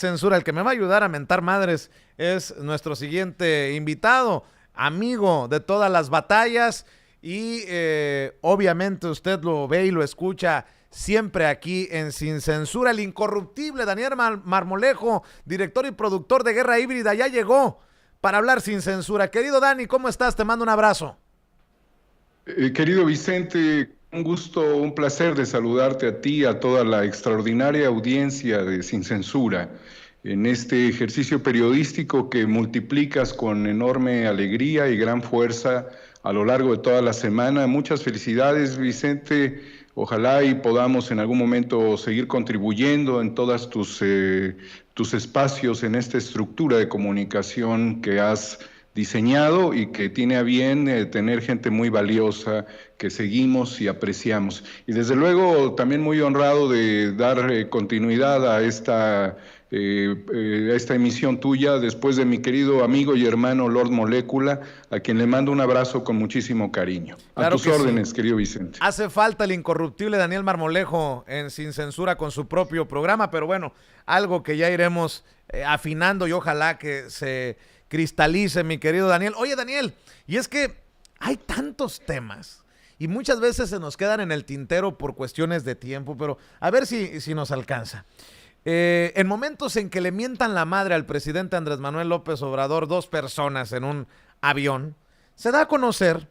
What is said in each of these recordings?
censura. El que me va a ayudar a mentar madres es nuestro siguiente invitado, amigo de todas las batallas y obviamente usted lo ve y lo escucha siempre aquí en Sin Censura, el incorruptible Daniel Marmolejo, director y productor de Guerra Híbrida, ya llegó para hablar sin censura. Querido Dani, ¿cómo estás? Te mando un abrazo. Querido Vicente, un gusto, un placer de saludarte a ti, a toda la extraordinaria audiencia de Sin Censura, en este ejercicio periodístico que multiplicas con enorme alegría y gran fuerza a lo largo de toda la semana. Muchas felicidades, Vicente. Ojalá y podamos en algún momento seguir contribuyendo en todos tus espacios en esta estructura de comunicación que has diseñado y que tiene a bien tener gente muy valiosa que seguimos y apreciamos. Y desde luego también muy honrado de dar continuidad a esta emisión tuya después de mi querido amigo y hermano Lord Molécula, a quien le mando un abrazo con muchísimo cariño. Claro, a tus órdenes, sí, querido Vicente. Hace falta el incorruptible Daniel Marmolejo en Sin Censura con su propio programa, pero bueno, algo que ya iremos afinando y ojalá que se cristalice, mi querido Daniel. Oye, Daniel, y es que hay tantos temas y muchas veces se nos quedan en el tintero por cuestiones de tiempo, pero a ver si nos alcanza. En momentos en que le mientan la madre al presidente Andrés Manuel López Obrador, dos personas en un avión, se da a conocer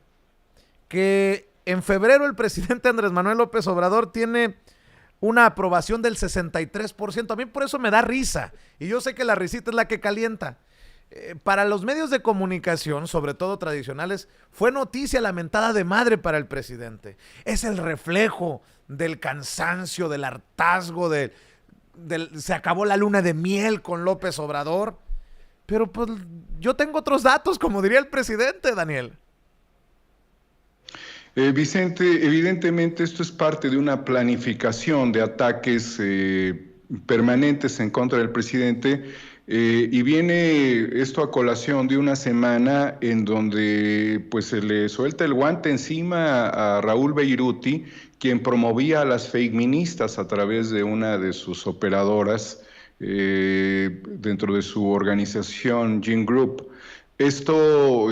que en febrero el presidente Andrés Manuel López Obrador tiene una aprobación del 63%. A mí por eso me da risa, y yo sé que la risita es la que calienta. Para los medios de comunicación, sobre todo tradicionales, fue noticia lamentada de madre para el presidente. Es el reflejo del cansancio, del hartazgo, se acabó la luna de miel con López Obrador. Pero pues yo tengo otros datos, como diría el presidente, Daniel. Vicente, evidentemente esto es parte de una planificación de ataques permanentes en contra del presidente. Y viene esto a colación de una semana en donde pues se le suelta el guante encima a Raúl Beirute, quien promovía a las fake ministas a través de una de sus operadoras dentro de su organización Gene Group. Esto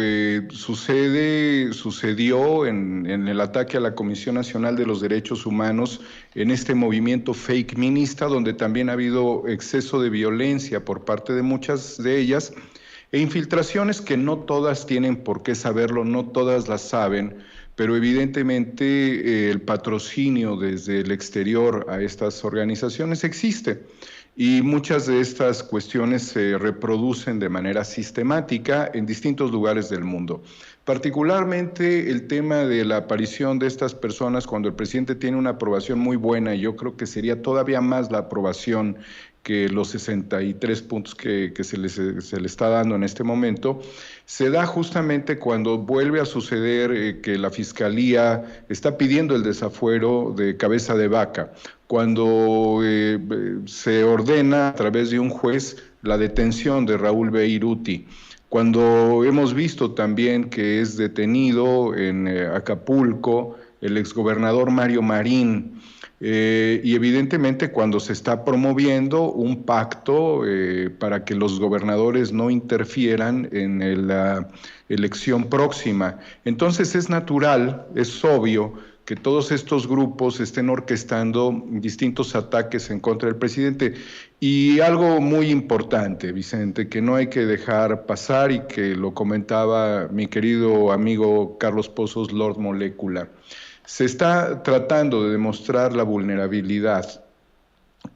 sucedió en el ataque a la Comisión Nacional de los Derechos Humanos, en este movimiento fake minista, donde también ha habido exceso de violencia por parte de muchas de ellas, e infiltraciones que no todas tienen por qué saberlo, no todas las saben, pero evidentemente el patrocinio desde el exterior a estas organizaciones existe. Y muchas de estas cuestiones se reproducen de manera sistemática en distintos lugares del mundo. Particularmente el tema de la aparición de estas personas cuando el presidente tiene una aprobación muy buena, y yo creo que sería todavía más la aprobación que los 63 puntos que se le está dando en este momento, se da justamente cuando vuelve a suceder que la Fiscalía está pidiendo el desafuero de Cabeza de Vaca, cuando se ordena a través de un juez la detención de Raúl Beirute, cuando hemos visto también que es detenido en Acapulco el exgobernador Mario Marín, y evidentemente cuando se está promoviendo un pacto para que los gobernadores no interfieran en la elección próxima. Entonces es natural, es obvio que todos estos grupos estén orquestando distintos ataques en contra del presidente. Y algo muy importante, Vicente, que no hay que dejar pasar y que lo comentaba mi querido amigo Carlos Pozos, Lord Molécula. Se está tratando de demostrar la vulnerabilidad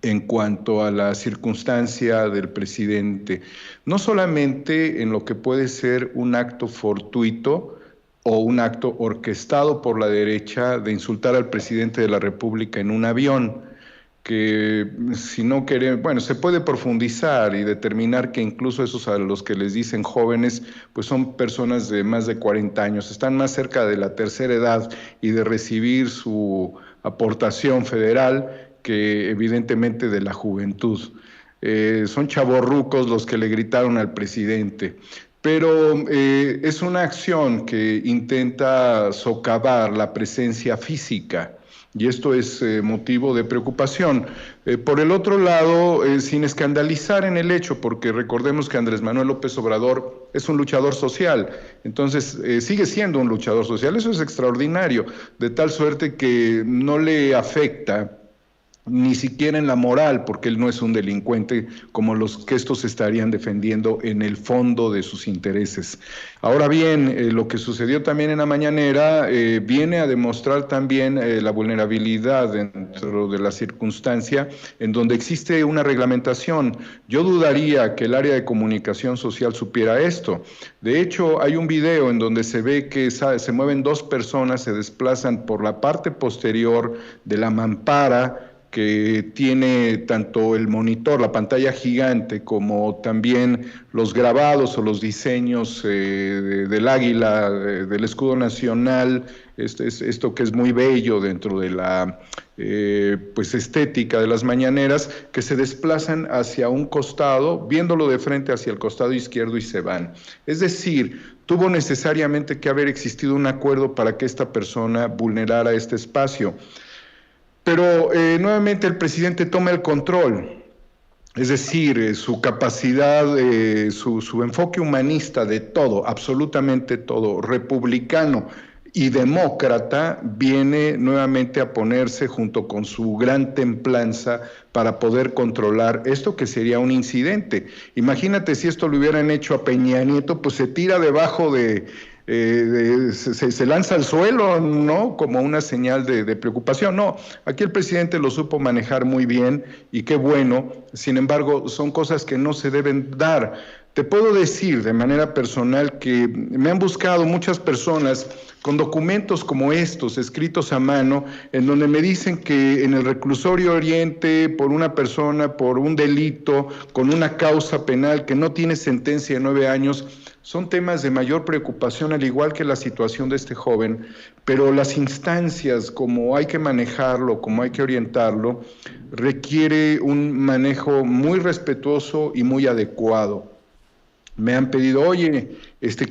en cuanto a la circunstancia del presidente, no solamente en lo que puede ser un acto fortuito o un acto orquestado por la derecha de insultar al presidente de la República en un avión, que si no queremos, bueno, se puede profundizar y determinar que incluso esos a los que les dicen jóvenes, pues son personas de más de 40 años, están más cerca de la tercera edad y de recibir su aportación federal que evidentemente de la juventud. Son chavorrucos los que le gritaron al presidente. Pero es una acción que intenta socavar la presencia física y esto es motivo de preocupación. Por el otro lado, sin escandalizar en el hecho, porque recordemos que Andrés Manuel López Obrador es un luchador social, entonces sigue siendo un luchador social, eso es extraordinario, de tal suerte que no le afecta ni siquiera en la moral, porque él no es un delincuente como los que estos estarían defendiendo en el fondo de sus intereses. Ahora bien, lo que sucedió también en la mañanera viene a demostrar también la vulnerabilidad dentro de la circunstancia en donde existe una reglamentación. Yo dudaría que el área de comunicación social supiera esto. De hecho, hay un video en donde se ve que se mueven dos personas, se desplazan por la parte posterior de la mampara, que tiene tanto el monitor, la pantalla gigante, como también los grabados o los diseños del águila, del escudo nacional, esto que es muy bello dentro de la pues estética de las mañaneras, que se desplazan hacia un costado, viéndolo de frente hacia el costado izquierdo y se van. Es decir, tuvo necesariamente que haber existido un acuerdo para que esta persona vulnerara este espacio. Pero nuevamente el presidente toma el control, es decir, su capacidad, su enfoque humanista de todo, absolutamente todo, republicano y demócrata, viene nuevamente a ponerse junto con su gran templanza para poder controlar esto que sería un incidente. Imagínate si esto lo hubieran hecho a Peña Nieto, pues se tira debajo se lanza al suelo, ¿no? Como una señal de preocupación. No, aquí el presidente lo supo manejar muy bien y qué bueno. Sin embargo, son cosas que no se deben dar. Te puedo decir de manera personal que me han buscado muchas personas con documentos como estos, escritos a mano, en donde me dicen que en el reclusorio Oriente, por una persona, por un delito, con una causa penal que no tiene sentencia de 9 años, son temas de mayor preocupación, al igual que la situación de este joven, pero las instancias, como hay que manejarlo, como hay que orientarlo, requiere un manejo muy respetuoso y muy adecuado. Me han pedido, oye,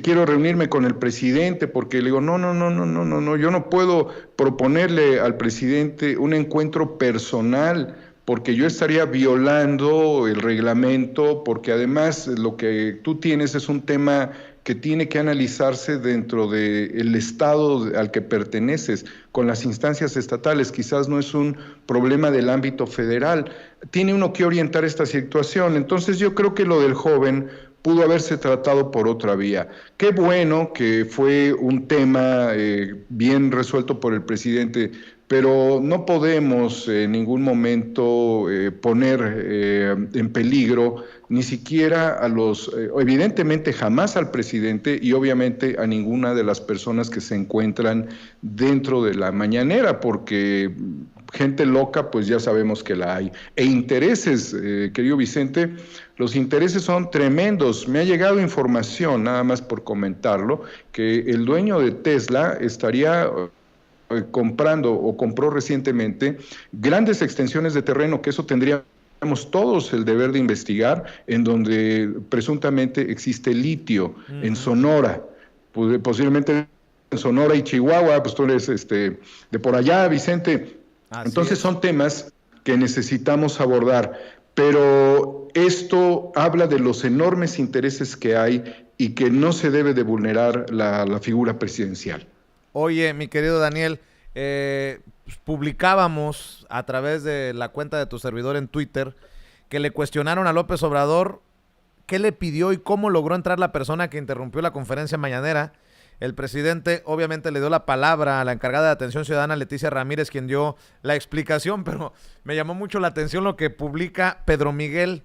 quiero reunirme con el presidente, porque le digo, no, yo no puedo proponerle al presidente un encuentro personal, porque yo estaría violando el reglamento, porque además lo que tú tienes es un tema que tiene que analizarse dentro del estado al que perteneces, con las instancias estatales, quizás no es un problema del ámbito federal, tiene uno que orientar esta situación. Entonces yo creo que lo del joven pudo haberse tratado por otra vía. Qué bueno que fue un tema bien resuelto por el presidente, pero no podemos en ningún momento poner en peligro ni siquiera a evidentemente jamás al presidente y obviamente a ninguna de las personas que se encuentran dentro de la mañanera, porque gente loca pues ya sabemos que la hay. E intereses, querido Vicente, los intereses son tremendos. Me ha llegado información, nada más por comentarlo, que el dueño de Tesla estaría comprando o compró recientemente grandes extensiones de terreno, que eso tendríamos todos el deber de investigar, en donde presuntamente existe litio en Sonora, posiblemente en Sonora y Chihuahua, pues tú eres de por allá, Vicente. Así entonces es. Son temas que necesitamos abordar, pero esto habla de los enormes intereses que hay y que no se debe de vulnerar la figura presidencial. Oye, mi querido Daniel, publicábamos a través de la cuenta de tu servidor en Twitter que le cuestionaron a López Obrador qué le pidió y cómo logró entrar la persona que interrumpió la conferencia mañanera. El presidente obviamente le dio la palabra a la encargada de atención ciudadana, Leticia Ramírez, quien dio la explicación, pero me llamó mucho la atención lo que publica Pedro Miguel,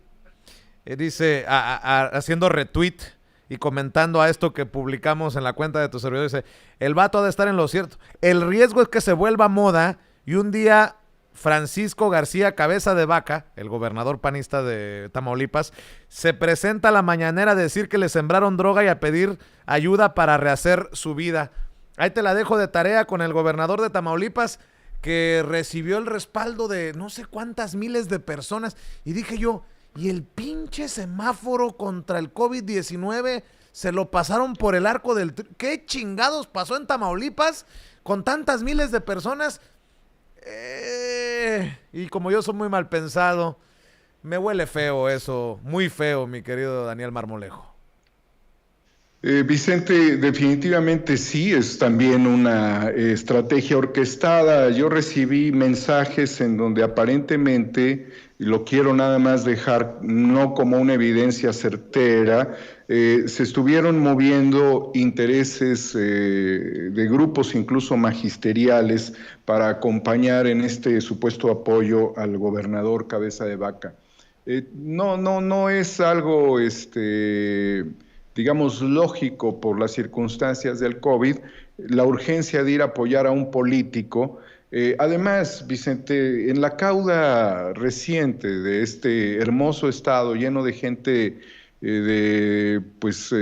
dice, haciendo retweet y comentando a esto que publicamos en la cuenta de tu servidor, dice, el vato ha de estar en lo cierto. El riesgo es que se vuelva moda y un día Francisco García Cabeza de Vaca, el gobernador panista de Tamaulipas, se presenta a la mañanera a decir que le sembraron droga y a pedir ayuda para rehacer su vida. Ahí te la dejo de tarea con el gobernador de Tamaulipas, que recibió el respaldo de no sé cuántas miles de personas. Y dije yo, y el pinche semáforo contra el COVID-19 se lo pasaron por el arco del... ¿Qué chingados pasó en Tamaulipas con tantas miles de personas? Y como yo soy muy mal pensado, me huele feo eso, muy feo, mi querido Daniel Marmolejo. Vicente, definitivamente sí, es también una estrategia orquestada. Yo recibí mensajes en donde aparentemente, y lo quiero nada más dejar no como una evidencia certera, se estuvieron moviendo intereses de grupos incluso magisteriales para acompañar en este supuesto apoyo al gobernador Cabeza de Vaca. No es algo digamos, lógico por las circunstancias del COVID, la urgencia de ir a apoyar a un político. Además, Vicente, en la cauda reciente de este hermoso estado lleno de gente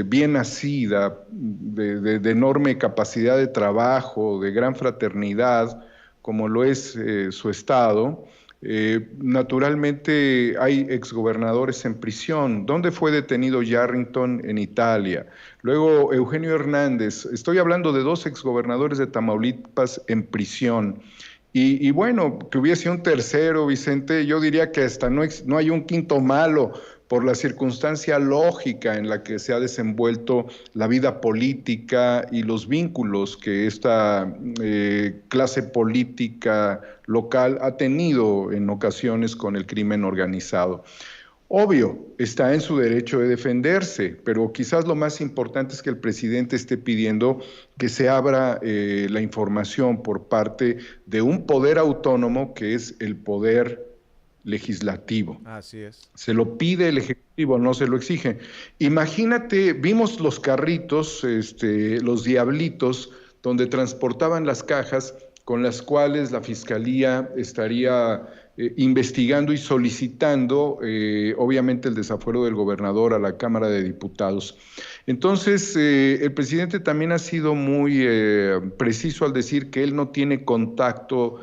bien nacida, de enorme capacidad de trabajo, de gran fraternidad, como lo es su estado, naturalmente hay exgobernadores en prisión. ¿Dónde fue detenido Yarrington? En Italia. Luego Eugenio Hernández. Estoy hablando de dos exgobernadores de Tamaulipas en prisión. Y bueno, que hubiese un tercero, Vicente, yo diría que hasta no hay un quinto malo por la circunstancia lógica en la que se ha desenvuelto la vida política y los vínculos que esta clase política local ha tenido en ocasiones con el crimen organizado. Obvio, está en su derecho de defenderse, pero quizás lo más importante es que el presidente esté pidiendo que se abra la información por parte de un poder autónomo que es el poder legislativo. Así es. Se lo pide el Ejecutivo, no se lo exige. Imagínate, vimos los carritos, los diablitos, donde transportaban las cajas con las cuales la Fiscalía estaría investigando y solicitando, obviamente, el desafuero del gobernador a la Cámara de Diputados. Entonces, el presidente también ha sido muy preciso al decir que él no tiene contacto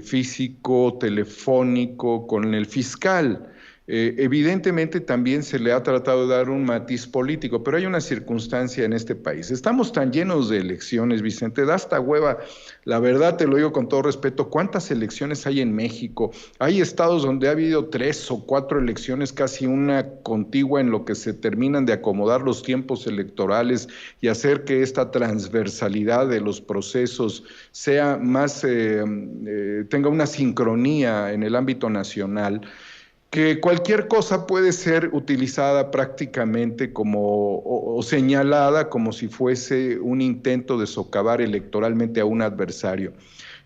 físico, telefónico con el fiscal. Evidentemente también se le ha tratado de dar un matiz político, pero hay una circunstancia en este país. Estamos tan llenos de elecciones, Vicente, da hasta hueva. La verdad, te lo digo con todo respeto, ¿cuántas elecciones hay en México? Hay estados donde ha habido 3 o 4 elecciones, casi una contigua, en lo que se terminan de acomodar los tiempos electorales y hacer que esta transversalidad de los procesos sea más, tenga una sincronía en el ámbito nacional, que cualquier cosa puede ser utilizada prácticamente o señalada como si fuese un intento de socavar electoralmente a un adversario.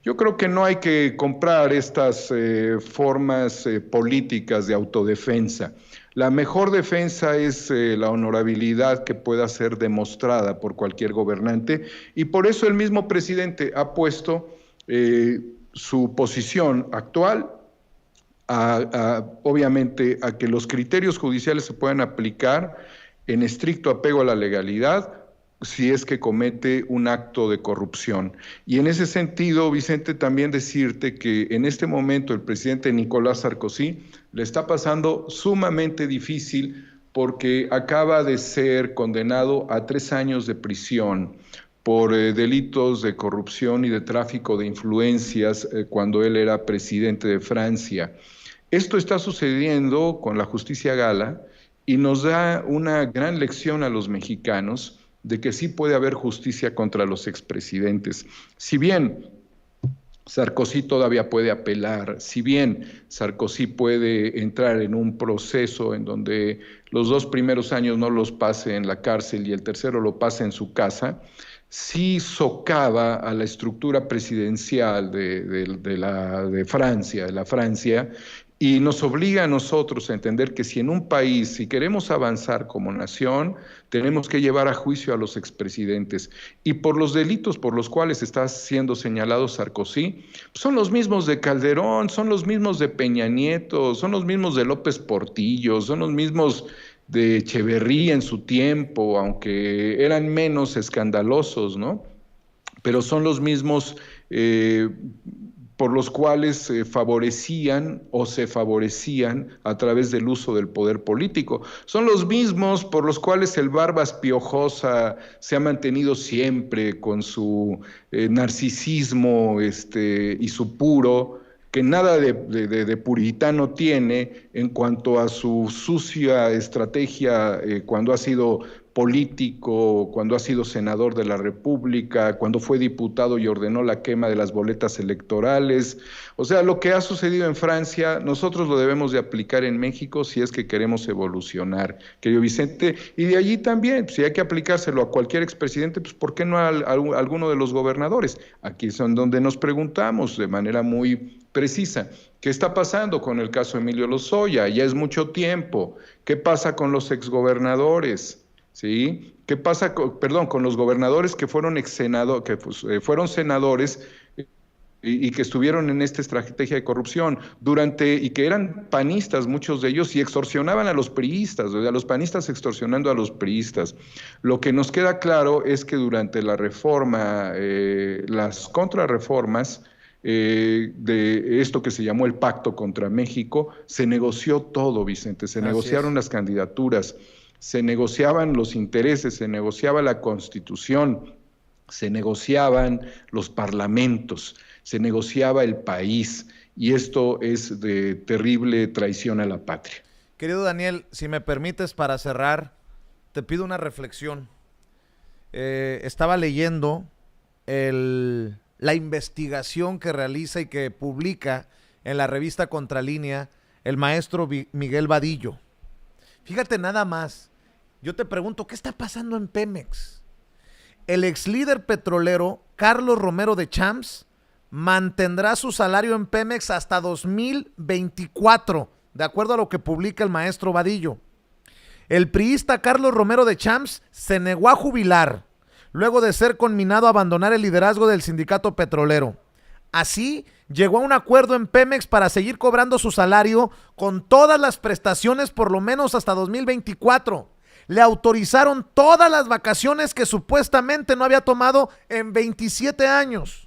Yo creo que no hay que comprar estas formas políticas de autodefensa. La mejor defensa es la honorabilidad que pueda ser demostrada por cualquier gobernante, y por eso el mismo presidente ha puesto su posición actual obviamente a que los criterios judiciales se puedan aplicar en estricto apego a la legalidad si es que comete un acto de corrupción. Y en ese sentido, Vicente, también decirte que en este momento el presidente Nicolás Sarkozy le está pasando sumamente difícil porque acaba de ser condenado a 3 años de prisión por delitos de corrupción y de tráfico de influencias cuando él era presidente de Francia. Esto está sucediendo con la justicia gala y nos da una gran lección a los mexicanos de que sí puede haber justicia contra los expresidentes. Si bien Sarkozy todavía puede apelar, si bien Sarkozy puede entrar en un proceso en donde los 2 primeros años no los pase en la cárcel y el tercero lo pase en su casa, sí socava a la estructura presidencial de Francia, y nos obliga a nosotros a entender que si en un país, si queremos avanzar como nación, tenemos que llevar a juicio a los expresidentes. Y por los delitos por los cuales está siendo señalado Sarkozy, son los mismos de Calderón, son los mismos de Peña Nieto, son los mismos de López Portillo, son los mismos de Echeverría en su tiempo, aunque eran menos escandalosos, ¿no? Pero son los mismos por los cuales favorecían o se favorecían a través del uso del poder político. Son los mismos por los cuales el Barbas Piojosa se ha mantenido siempre con su narcisismo y su puro, que nada de puritano tiene en cuanto a su sucia estrategia cuando ha sido político, cuando ha sido senador de la República, cuando fue diputado y ordenó la quema de las boletas electorales. O sea, lo que ha sucedido en Francia, nosotros lo debemos de aplicar en México si es que queremos evolucionar, querido Vicente, y de allí también, si hay que aplicárselo a cualquier expresidente, pues ¿por qué no a alguno de los gobernadores? Aquí son donde nos preguntamos de manera muy precisa, ¿qué está pasando con el caso Emilio Lozoya? Ya es mucho tiempo. ¿Qué pasa con los exgobernadores? ¿Sí? ¿Qué pasa con los gobernadores que fueron fueron senadores y que estuvieron en esta estrategia de corrupción y que eran panistas muchos de ellos y extorsionaban a los priistas, o sea, los panistas extorsionando a los priistas? Lo que nos queda claro es que durante la reforma, las contrarreformas, de esto que se llamó el Pacto contra México, se negoció todo, Vicente, se negociaron las candidaturas, se negociaban los intereses, se negociaba la Constitución, se negociaban los parlamentos, se negociaba el país, y esto es de terrible traición a la patria. Querido Daniel, si me permites, para cerrar, te pido una reflexión. Estaba leyendo la investigación que realiza y que publica en la revista Contralínea el maestro Miguel Vadillo. Fíjate nada más, yo te pregunto, ¿qué está pasando en Pemex? El ex líder petrolero Carlos Romero de Champs mantendrá su salario en Pemex hasta 2024, de acuerdo a lo que publica el maestro Vadillo. El priista Carlos Romero de Champs se negó a jubilar, luego de ser conminado a abandonar el liderazgo del sindicato petrolero. Así, llegó a un acuerdo en Pemex para seguir cobrando su salario con todas las prestaciones por lo menos hasta 2024. Le autorizaron todas las vacaciones que supuestamente no había tomado en 27 años.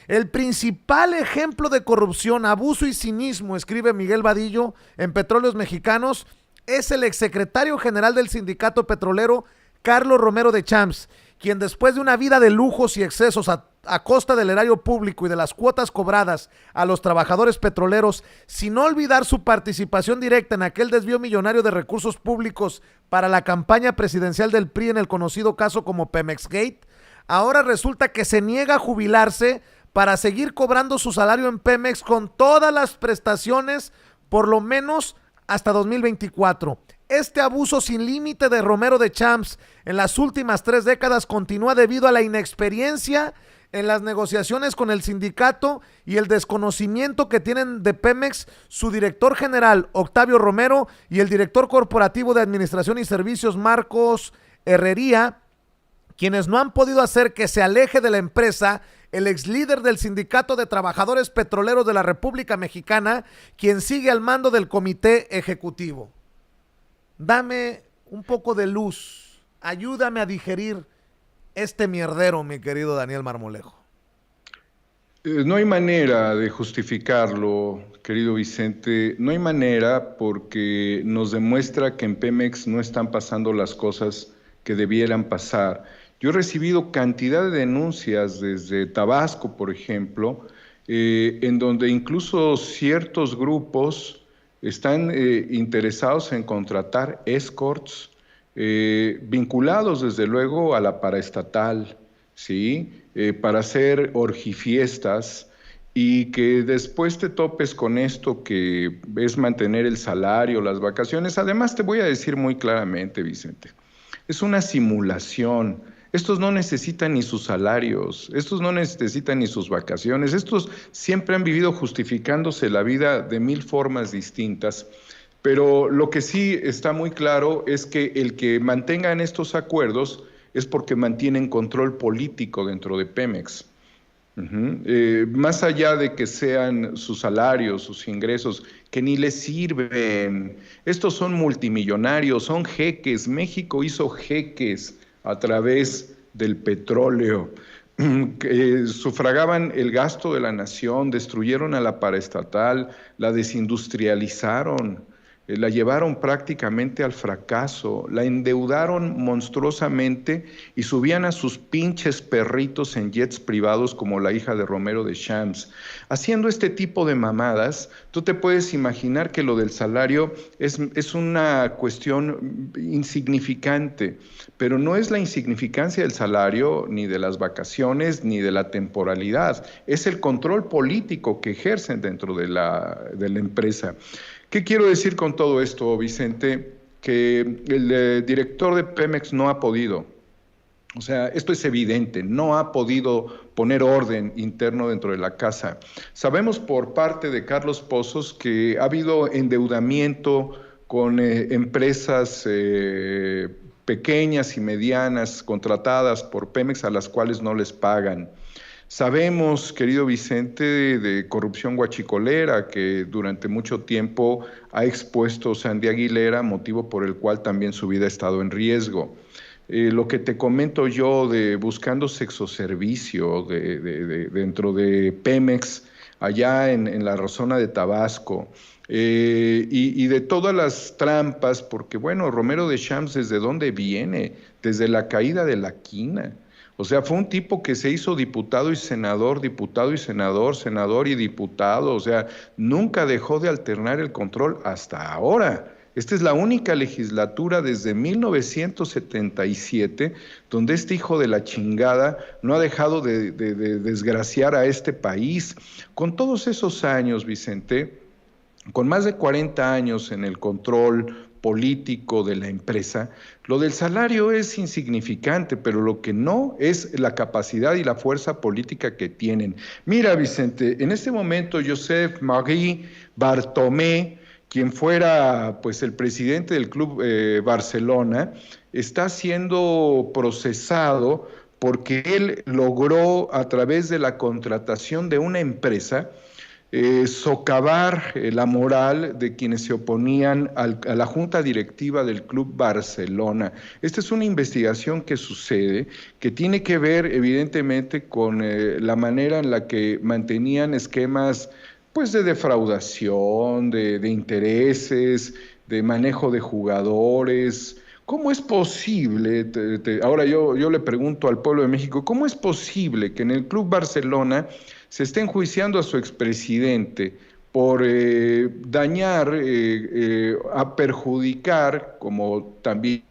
El principal ejemplo de corrupción, abuso y cinismo, escribe Miguel Vadillo en Petróleos Mexicanos, es el exsecretario general del sindicato petrolero, Carlos Romero de Champs, quien después de una vida de lujos y excesos a costa del erario público y de las cuotas cobradas a los trabajadores petroleros, sin olvidar su participación directa en aquel desvío millonario de recursos públicos para la campaña presidencial del PRI en el conocido caso como Pemexgate, ahora resulta que se niega a jubilarse para seguir cobrando su salario en Pemex con todas las prestaciones, por lo menos hasta 2024. Este abuso sin límite de Romero de Champs en las últimas 3 décadas continúa debido a la inexperiencia en las negociaciones con el sindicato y el desconocimiento que tienen de Pemex su director general Octavio Romero y el director corporativo de Administración y Servicios Marcos Herrería, quienes no han podido hacer que se aleje de la empresa el ex líder del Sindicato de Trabajadores Petroleros de la República Mexicana, quien sigue al mando del comité ejecutivo. Dame un poco de luz, ayúdame a digerir este mierdero, mi querido Daniel Marmolejo. No hay manera de justificarlo, querido Vicente, no hay manera, porque nos demuestra que en Pemex no están pasando las cosas que debieran pasar. Yo he recibido cantidad de denuncias desde Tabasco, por ejemplo, en donde incluso ciertos grupos están interesados en contratar escorts vinculados desde luego a la paraestatal, ¿sí? Para hacer orgifiestas, y que después te topes con esto que es mantener el salario, las vacaciones. Además, te voy a decir muy claramente, Vicente, es una simulación. Estos no necesitan ni sus salarios, estos no necesitan ni sus vacaciones, estos siempre han vivido justificándose la vida de 1000 formas distintas. Pero lo que sí está muy claro es que el que mantengan estos acuerdos es porque mantienen control político dentro de Pemex. Más allá de que sean sus salarios, sus ingresos, que ni les sirven. Estos son multimillonarios, son jeques. México hizo jeques a través del petróleo. que sufragaban el gasto de la nación, destruyeron a la paraestatal, la desindustrializaron, la llevaron prácticamente al fracaso, la endeudaron monstruosamente y subían a sus pinches perritos en jets privados como la hija de Romero de Champs. Haciendo este tipo de mamadas, tú te puedes imaginar que lo del salario es una cuestión insignificante, pero no es la insignificancia del salario, ni de las vacaciones, ni de la temporalidad, es el control político que ejercen dentro de la empresa. ¿Qué quiero decir con todo esto, Vicente? Que el director de Pemex no ha podido, o sea, esto es evidente, no ha podido poner orden interno dentro de la casa. Sabemos por parte de Carlos Pozos que ha habido endeudamiento con empresas pequeñas y medianas contratadas por Pemex a las cuales no les pagan. Sabemos, querido Vicente, de corrupción guachicolera que durante mucho tiempo ha expuesto Sandy Aguilera, motivo por el cual también su vida ha estado en riesgo. Lo que te comento yo de buscando sexoservicio dentro de Pemex, allá en la zona de Tabasco, y de todas las trampas, porque bueno, Romero de Champs, ¿desde dónde viene? Desde la caída de la quina. O sea, fue un tipo que se hizo diputado y senador, senador y diputado. O sea, nunca dejó de alternar el control hasta ahora. Esta es la única legislatura desde 1977 donde este hijo de la chingada no ha dejado de desgraciar a este país. Con todos esos años, Vicente, con más de 40 años en el control político de la empresa, lo del salario es insignificante, pero lo que no es la capacidad y la fuerza política que tienen. Mira, Vicente, en este momento Joseph Marie Bartomé, quien fuera pues el presidente del Club Barcelona, está siendo procesado porque él logró, a través de la contratación de una empresa, socavar la moral de quienes se oponían a la junta directiva del Club Barcelona. Esta es una investigación que sucede, que tiene que ver evidentemente con la manera en la que mantenían esquemas pues de defraudación, de intereses, de manejo de jugadores. ¿Cómo es posible, ahora yo le pregunto al pueblo de México, ¿cómo es posible que en el Club Barcelona se está enjuiciando a su expresidente por dañar, a perjudicar, como también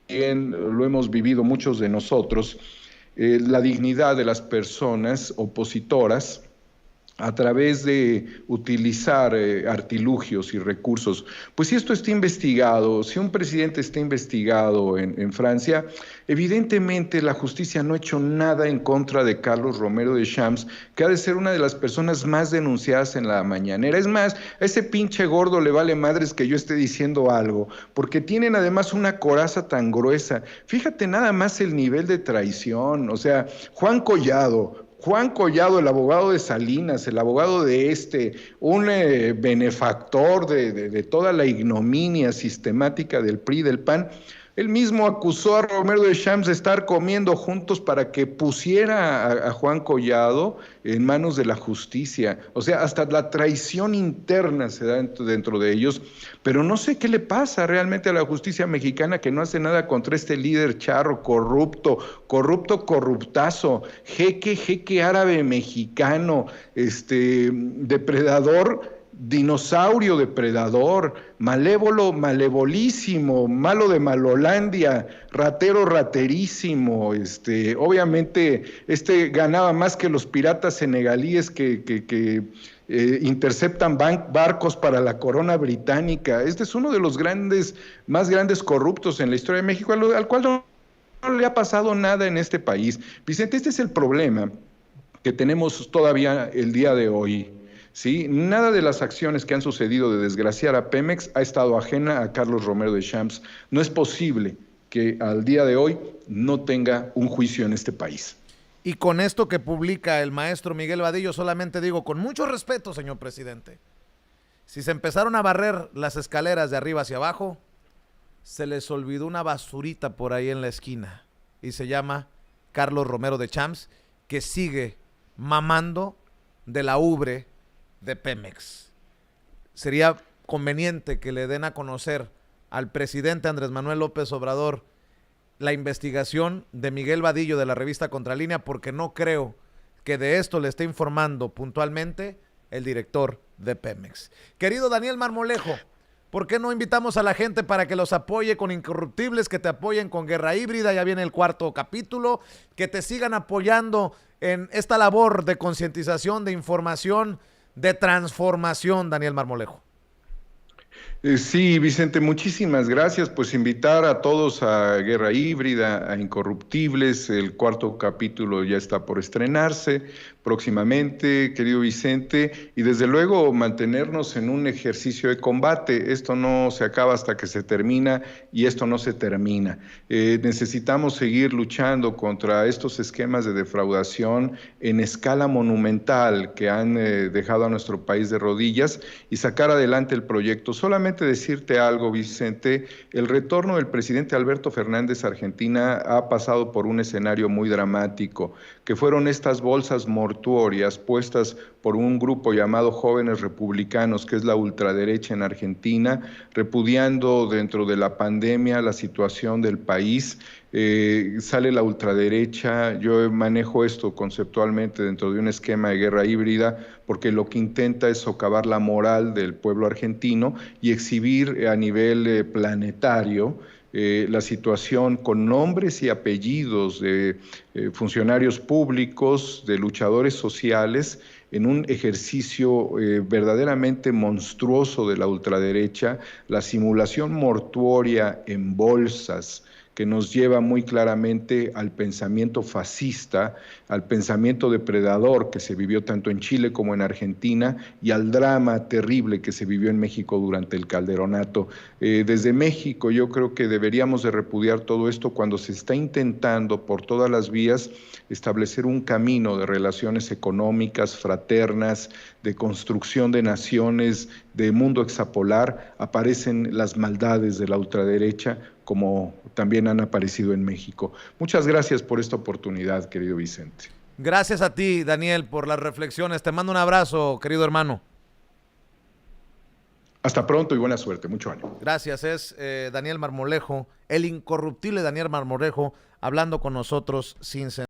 lo hemos vivido muchos de nosotros, la dignidad de las personas opositoras a través de utilizar artilugios y recursos? Pues si esto está investigado, si un presidente está investigado en Francia, evidentemente la justicia no ha hecho nada en contra de Carlos Romero de Champs, que ha de ser una de las personas más denunciadas en la mañanera. Es más, a ese pinche gordo le vale madres que yo esté diciendo algo, porque tienen además una coraza tan gruesa. Fíjate nada más el nivel de traición, o sea, Juan Collado, el abogado de Salinas, el abogado de un benefactor de toda la ignominia sistemática del PRI y del PAN, él mismo acusó a Romero de Champs de estar comiendo juntos para que pusiera a Juan Collado en manos de la justicia. O sea, hasta la traición interna se da dentro de ellos, pero no sé qué le pasa realmente a la justicia mexicana, que no hace nada contra este líder charro, corruptazo, jeque árabe mexicano, depredador, dinosaurio depredador, malévolo, malevolísimo, malo de Malolandia, ratero, raterísimo. Obviamente, ganaba más que los piratas senegalíes que interceptan barcos para la corona británica. Este es uno de los más grandes corruptos en la historia de México, al cual no le ha pasado nada en este país. Vicente, este es el problema que tenemos todavía el día de hoy. ¿Sí? Nada de las acciones que han sucedido de desgraciar a Pemex ha estado ajena a Carlos Romero de Champs. No es posible que al día de hoy no tenga un juicio en este país. Y con esto que publica el maestro Miguel Vadillo, solamente digo, con mucho respeto, señor presidente, si se empezaron a barrer las escaleras de arriba hacia abajo, se les olvidó una basurita por ahí en la esquina y se llama Carlos Romero de Champs, que sigue mamando de la ubre de Pemex. Sería conveniente que le den a conocer al presidente Andrés Manuel López Obrador la investigación de Miguel Vadillo de la revista Contralínea, porque no creo que de esto le esté informando puntualmente el director de Pemex. Querido Daniel Marmolejo, ¿por qué no invitamos a la gente para que los apoye con Incorruptibles, que te apoyen con Guerra Híbrida? Ya viene el 4º capítulo, que te sigan apoyando en esta labor de concientización, de información, de transformación, Daniel Marmolejo. Sí, Vicente, muchísimas gracias. Pues invitar a todos a Guerra Híbrida, a Incorruptibles. El 4º capítulo ya está por estrenarse próximamente, querido Vicente, y desde luego mantenernos en un ejercicio de combate. Esto no se acaba hasta que se termina y esto no se termina. Necesitamos seguir luchando contra estos esquemas de defraudación en escala monumental que han dejado a nuestro país de rodillas y sacar adelante el proyecto. Solamente decirte algo, Vicente, el retorno del presidente Alberto Fernández a Argentina ha pasado por un escenario muy dramático, que fueron estas bolsas mortuorias puestas por un grupo llamado Jóvenes Republicanos, que es la ultraderecha en Argentina, repudiando dentro de la pandemia la situación del país. Sale la ultraderecha. Yo manejo esto conceptualmente dentro de un esquema de guerra híbrida, porque lo que intenta es socavar la moral del pueblo argentino y exhibir a nivel planetario la situación con nombres y apellidos de funcionarios públicos, de luchadores sociales, en un ejercicio verdaderamente monstruoso de la ultraderecha, la simulación mortuoria en bolsas, que nos lleva muy claramente al pensamiento fascista, al pensamiento depredador que se vivió tanto en Chile como en Argentina, y al drama terrible que se vivió en México durante el Calderonato. Desde México yo creo que deberíamos de repudiar todo esto cuando se está intentando por todas las vías establecer un camino de relaciones económicas, fraternas, de construcción de naciones, de mundo hexapolar. Aparecen las maldades de la ultraderecha, como también han aparecido en México. Muchas gracias por esta oportunidad, querido Vicente. Gracias a ti, Daniel, por las reflexiones. Te mando un abrazo, querido hermano. Hasta pronto y buena suerte. Mucho ánimo. Gracias. Es Daniel Marmolejo, el incorruptible Daniel Marmolejo, hablando con nosotros sin censura.